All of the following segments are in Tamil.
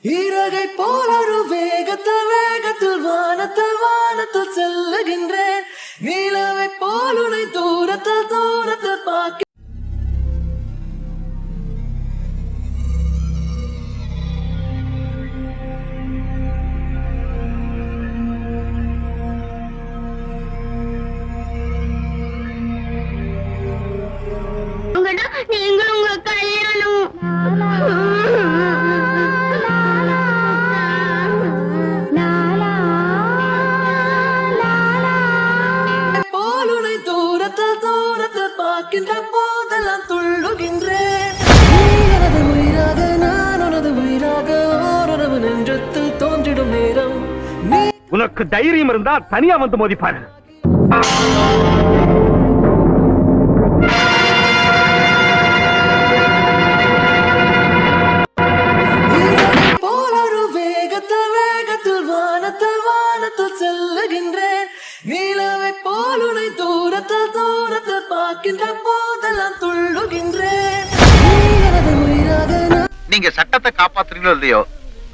இறகை போல் ஒரு வேகத்தில் வானத்தில் செல்லுகின்றேன். நிலவை போல் உனை தூரத்தில் பார்க்க. நீங்கள் உங்க கல்யாணம் போலுனை தூரத்தில் பார்க்கின்ற போதெல்லாம் துள்ளுகின்றேன். எனது உயிராக நான் உனது உயிராக ஓரளவு நெஞ்சத்தில் தோன்றிடும் நேரம். உனக்கு தைரியம் இருந்தா தனியா வந்து மோதிப்பாரு. வேகத்தில் வானத்தில் செல்லுகின்றேன். நிலவை போல் உனை தூரத்தில் பார்க்கின்ற போதெல்லாம் துள்ளுகின்றேன். எனது உயிராக நீங்க சட்டத்தை காப்பாத்துறீங்களோ இல்லையோ,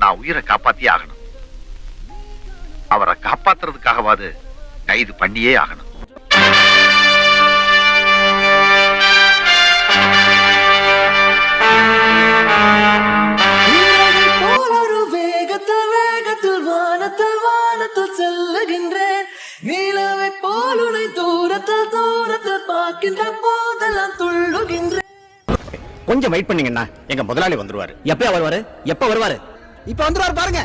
நான் உயிரை காப்பாத்தியே ஆகணும். அவரை காப்பாத்துறதுக்காகவாது கைது பண்ணியே ஆகணும். வேகத்தில் வானத்தில் செல்லுகின்றேன். நிலவை போல் உனை தூரத்தில் பார்க்கின்ற போதெல்லாம் துள்ளுகின்றேன். கொஞ்சம் வெயிட் பண்ணீங்கன்னா எங்க முதலாளி வந்துருவாரு. எப்ப வருவாரு? இப்ப வந்துருவாரு பாருங்க.